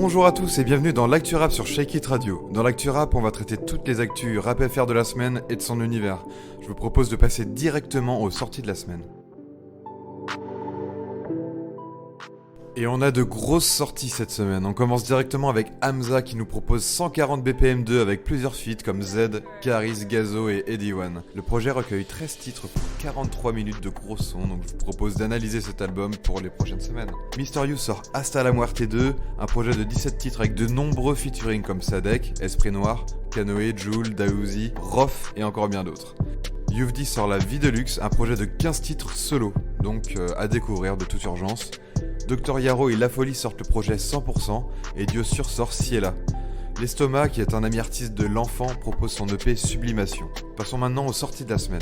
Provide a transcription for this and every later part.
Bonjour à tous et bienvenue dans l'Actu Rap sur Shake It Radio. Dans l'Actu Rap, on va traiter toutes les actus rap FR de la semaine et de son univers. Je vous propose de passer directement aux sorties de la semaine. Et on a de grosses sorties cette semaine. On commence directement avec Hamza qui nous propose 140 BPM2 avec plusieurs feats comme Z, Caris, Gazo et Eddie One. Le projet recueille 13 titres pour 43 minutes de gros sons, donc je vous propose d'analyser cet album pour les prochaines semaines. Mr. You sort Hasta la Muerte 2, un projet de 17 titres avec de nombreux featuring comme Sadek, Esprit Noir, Kanoé, Jul, Daouzi, Rof et encore bien d'autres. Youvdi sort La Vie de Luxe, un projet de 15 titres solo, donc à découvrir de toute urgence. Dr Yaro et La Folie sortent le projet 100% et Diossure sort Ciela. L'Estomac, qui est un ami artiste de l'enfant, propose son EP Sublimation. Passons maintenant aux sorties de la semaine.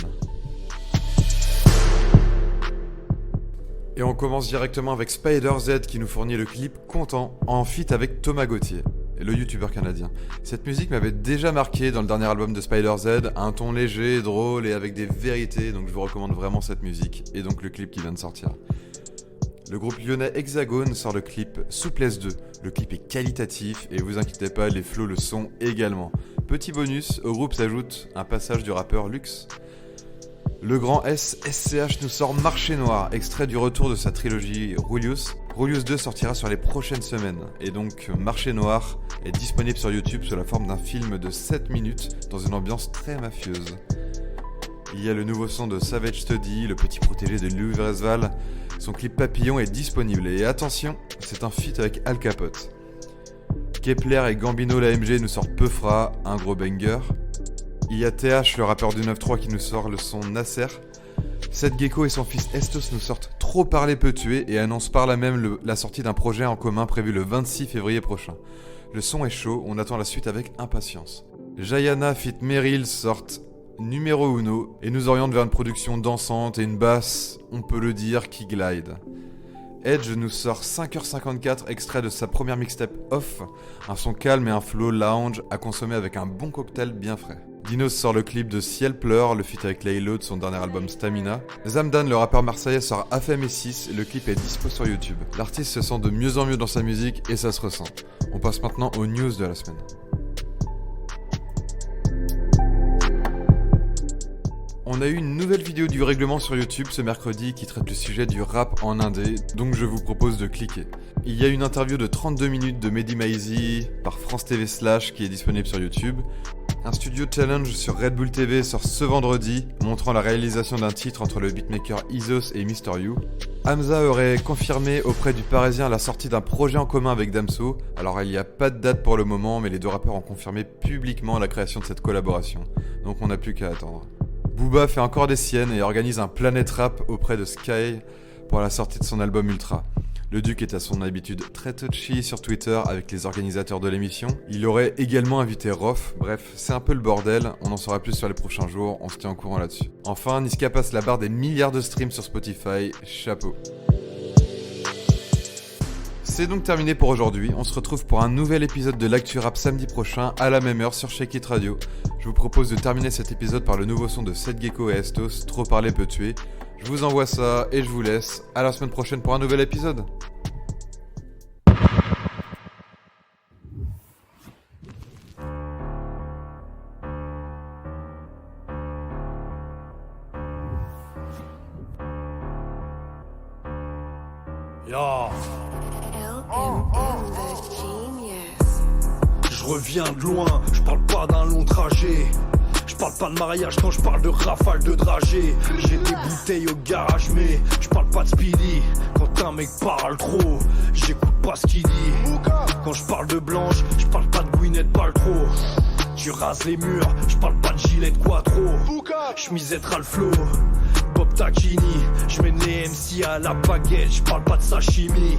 Et on commence directement avec Spider Z qui nous fournit le clip Content en feat avec Thomas Gauthier, le youtubeur canadien. Cette musique m'avait déjà marqué dans le dernier album de Spider Z, un ton léger, drôle et avec des vérités, donc je vous recommande vraiment cette musique et donc le clip qui vient de sortir. Le groupe lyonnais Hexagone sort le clip Souplesse 2. Le clip est qualitatif et vous inquiétez pas, les flows le sont également. Petit bonus, au groupe s'ajoute un passage du rappeur Lux. Le grand SCH nous sort Marché Noir, extrait du retour de sa trilogie Rulius. Rulius 2 sortira sur les prochaines semaines et donc Marché Noir est disponible sur YouTube sous la forme d'un film de 7 minutes dans une ambiance très mafieuse. Il y a le nouveau son de Savage Study, le petit protégé de Louis Vresval. Son clip Papillon est disponible et attention, c'est un feat avec Al Capote. Kepler et Gambino l'AMG nous sortent Peufra, un gros banger. Il y a TH, le rappeur du 9-3 qui nous sort le son Nasser. Seth Gecko et son fils Estos nous sortent Trop parler peut tuer et annoncent par là même la sortie d'un projet en commun prévu le 26 février prochain. Le son est chaud, on attend la suite avec impatience. Jayana feat Meryl sortent Numéro 1 et nous oriente vers une production dansante et une basse, on peut le dire, qui glide. Edge nous sort 5h54 extrait de sa première mixtape Off, un son calme et un flow lounge à consommer avec un bon cocktail bien frais. Dinos sort le clip de Ciel pleure, le feat avec Laylo de son dernier album Stamina. Zamdan, le rappeur marseillais, sort AFM et 6 et le clip est dispo sur YouTube. L'artiste se sent de mieux en mieux dans sa musique et ça se ressent. On passe maintenant aux news de la semaine. On a eu une nouvelle vidéo du règlement sur YouTube ce mercredi qui traite le sujet du rap en indé, donc je vous propose de cliquer. Il y a une interview de 32 minutes de Mehdi Maizi par France TV Slash qui est disponible sur YouTube. Un studio challenge sur Red Bull TV sort ce vendredi, montrant la réalisation d'un titre entre le beatmaker Isos et Mr. You. Hamza aurait confirmé auprès du Parisien la sortie d'un projet en commun avec Damso. Alors il n'y a pas de date pour le moment, mais les deux rappeurs ont confirmé publiquement la création de cette collaboration. Donc on n'a plus qu'à attendre. Booba fait encore des siennes et organise un Planet Rap auprès de Sky pour la sortie de son album Ultra. Le Duc est à son habitude très touchy sur Twitter avec les organisateurs de l'émission. Il aurait également invité Rof. Bref, c'est un peu le bordel, on en saura plus sur les prochains jours, on se tient au courant là-dessus. Enfin, Niska passe la barre des milliards de streams sur Spotify, chapeau. C'est donc terminé pour aujourd'hui, on se retrouve pour un nouvel épisode de l'Actu Rap samedi prochain à la même heure sur Shake It Radio. Je vous propose de terminer cet épisode par le nouveau son de Seth Gecko et Estos, Trop parler peut tuer. Je vous envoie ça et je vous laisse. À la semaine prochaine pour un nouvel épisode. Yo. Je reviens de loin, je parle pas d'un long trajet. Je parle pas de mariage quand je parle de rafale de dragée. J'ai des bouteilles au garage mais je parle pas de speedy. Quand un mec parle trop, j'écoute pas ce qu'il dit. Quand je parle de blanche, je parle pas de Gwyneth Paltrow. Tu rases les murs, je parle pas de gilet de quattro. Chemisette Ralph-Lauren, Bob Tacchini. Je mène les MC à la baguette, je parle pas de sashimi.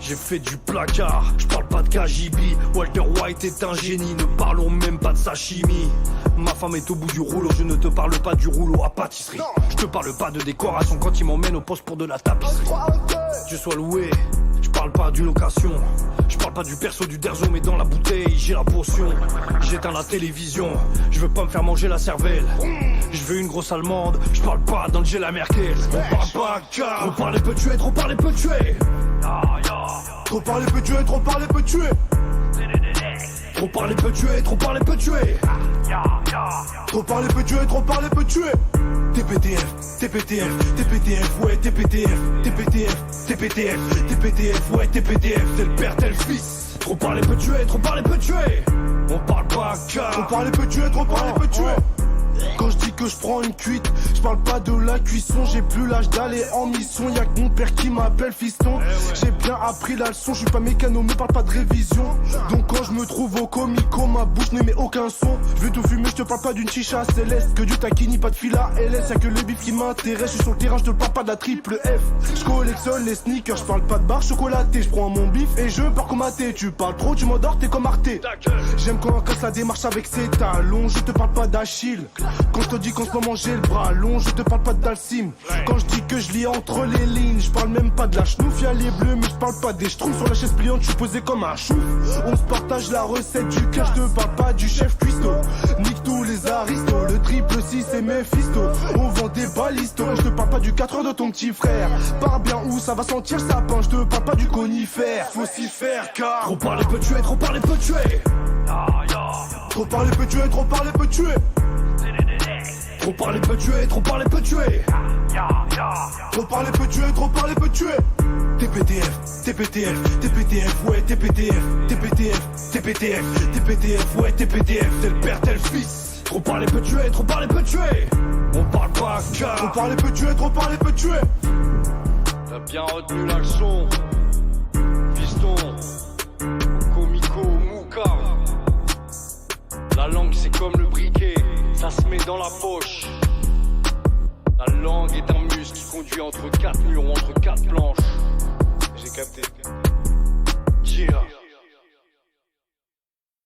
J'ai fait du placard, je parle pas de KGB. Walter White est un génie, ne parlons même pas de sashimi. Ma femme est au bout du rouleau, je ne te parle pas du rouleau à pâtisserie. Je te parle pas de décoration quand il m'emmène au poste pour de la tapisserie. Dieu soit loué, je parle pas d'une location. Je parle pas du perso du derzo mais dans la bouteille j'ai la potion. J'éteins la télévision, je veux pas me faire manger la cervelle. Je veux une grosse allemande, je parle pas d'Angela Merkel. On parle pas car trop parler peut tuer, trop parler peut tuer. Trop parler peut tuer, trop parler peut tuer. Trop parler peut tuer, trop parler peut tuer. Trop parler peut tuer, trop parler peut tuer. TPTF, TPTF, TPTF, ouais TPTF, TPTF, TPTF, TPTF, ouais TPTF, c'est le père, tel fils. Trop parler peut tuer, trop parler peut tuer. On parle pas car. Trop parler peut tuer, trop parler peut tuer. Quand je dis que je prends une cuite, je parle pas de la cuisson. J'ai plus l'âge d'aller en mission. Y'a que mon père qui m'appelle fiston. J'ai bien appris la leçon, je suis pas mécano, me parle pas de révision. Donc quand je me trouve au comico, ma bouche n'émet aucun son. Je vais tout fumer, je te parle pas d'une chicha céleste. Que du taquini, pas de fila LS. Y'a que le bif qui m'intéresse, je suis sur le terrain, je te parle pas de la triple F. Je collectionne les sneakers, je parle pas de barre chocolatée. Je prends mon bif et je pars comme athée. Tu parles trop, tu m'endors, t'es comme Arte. J'aime quand on casse la démarche avec ses talons. Je te parle pas d'Achille. Quand je te dis qu'en ce moment j'ai le bras long, je te parle pas de Dalsim. Quand je dis que je lis entre les lignes, je parle même pas de la chenouf. Y'a les bleus mais je parle pas des schtroumpfs. Sur la chaise pliante je suis posé comme un chouf. On se partage la recette du cœur, je te parle pas du chef cuistot. Nique tous les aristos, le triple 6 et Mephisto. On vend des balistos, je te parle pas du 4 heures de ton petit frère. Pars bien où ça va sentir le sapin, je te parle pas du conifère. Faut s'y faire car trop parler peut tuer, trop parler peut tuer. Trop parler peut tuer, trop parler peut tuer. Trop parler peut tuer, trop parler peut tuer. Trop parler peut tuer, trop parler peut tuer. TPTF, TPTF, TPTF, ouais TPTF, TPTF, TPTF, TPTF, ouais TPTF, c'est le père, tel fils. Trop parler peut tuer, trop parler peut tuer. On parle pas car. Trop parler peut tuer, trop parler peut tuer. T'as bien retenu la leçon, fiston, comico, mouka. La langue c'est comme le briquet, ça se met dans la poche. La langue est un muscle qui conduit entre quatre murs ou entre quatre planches. J'ai capté.